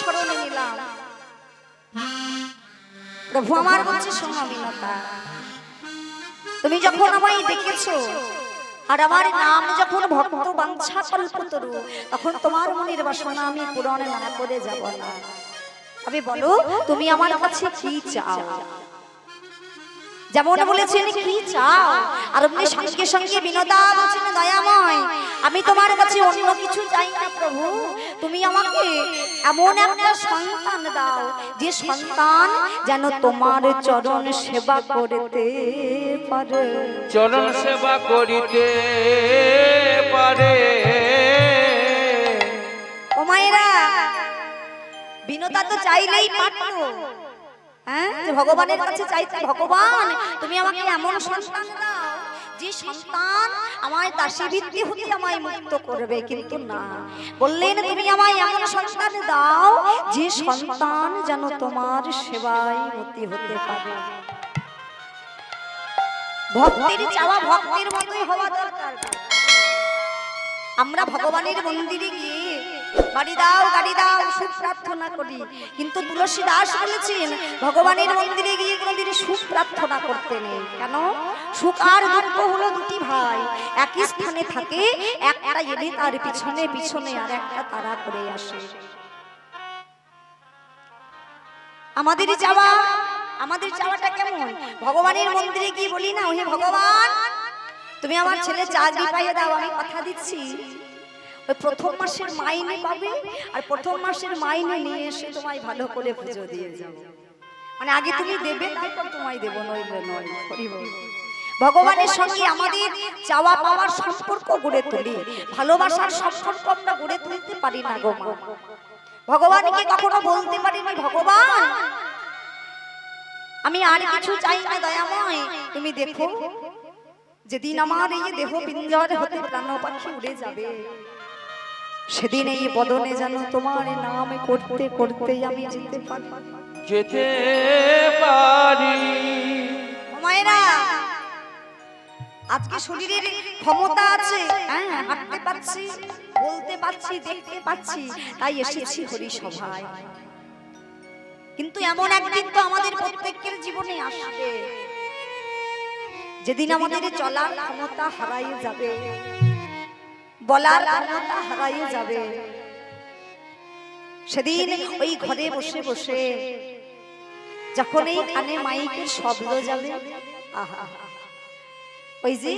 স্মরণে নিলাম। প্রভু আমার বলছে, শোনো বিনতা, তুমি যখন আমায় দেখেছো আর আমার নাম যখন ভক্ত বাঞ্ছা কল্পতরু, তখন তোমার মনের বাসনা আমি পূরণ না করে যাব না। তবে বলো তুমি আমার কাছে কি চাও? যেমন বলেছেন কি চাও, আর আপনি সঙ্গে সঙ্গে বিনতা বলছেন, দয়াময় আমি তোমার কাছে অন্য কিছু চাই না প্রভু, তুমি আমাকে এমন একটা সন্তান দাও যে সন্তান যেন তোমার চরণ সেবা করতে পারে। চরণ সেবা করিতে পারে। ও মায়েরা, বিনতা তো চাইলেই পারতো, হ্যাঁ, যে ভগবানের কাছে চাইতে, ভগবান তুমি আমাকে এমন সন্তান দাও যে সন্তান আমার দাসী বৃত্তি হতে আমায় মুক্ত করবে, কিন্তু না, বললেন তুমি আমায় এমন সন্তান দাও যে সন্তান যেন তোমার সেবায় মতি হতে পারে। ভক্তির চাওয়া ভক্তের মতোই হওয়া দরকার। আমরা ভগবানের মন্দিরে গিয়ে বাড়ি দাও গাড়ি দাও সুখ প্রার্থনা করি, কিন্তু তুলসী দাস বলেছেন ভগবানের মন্দিরে গিয়ে কোনোদিন সুখ প্রার্থনা করতে নেই। কেন? সুখ আর দুঃখ হলো দুটি ভাই, একই স্থানে থাকে, একটা এলে তার পিছনে পিছনে আর একটা তারা করে আসে। আমাদের চাওয়াটা কেমন? ভগবানের মন্দিরে গিয়ে বলি না, ওহে ভগবান তুমি আমার ছেলে চাকরি পাইয়ে দাও, আমি কথা দিচ্ছি ওই প্রথম মাসের মাইনে পাবে, আর প্রথম মাসের মাইনে নিয়ে এসে তোমায় ভালো করে পুজো দিয়ে যাব। মানে আগে তুমি দেবে তারপর তোমায় দেব, নইলে নয়। ভগবানের সঙ্গে আমাদের চাওয়া পাওয়ার সম্পর্ক গড়ে তুলি, ভালোবাসার সম্পর্ক আমরা গড়ে তুলতে পারি না গো মা। ভগবানকে কখনো বলতে পারিনি, ভগবান আমি আর কিছু চাই না, দয়াময় তুমি দেখো যেদিন আমার এই দেহ পিঞ্জর হতে প্রাণ পাখি উড়ে যাবে, সেদিন এই বদনে যেন তোমার নাম করতে করতে আমি যেতে পারি। মায়েরা, আজকে শরীরের ক্ষমতা আছে, হ্যাঁ, হাঁটতে পারছি, বলতে পারছি, দেখতে পাচ্ছি, তাই এসেছি হরি সভায়। কিন্তু এমন একদিন তো আমাদের প্রত্যেকের জীবনে আসবে যেদিন আমাদের চলার ক্ষমতা হারাইয়ে যাবে, বলার ক্ষমতা হারাইয়ে যাবে। সেদিন ওই ঘরে বসে বসে যখন এই কানে মাইকের শব্দ যাবে, আহা, ওই যে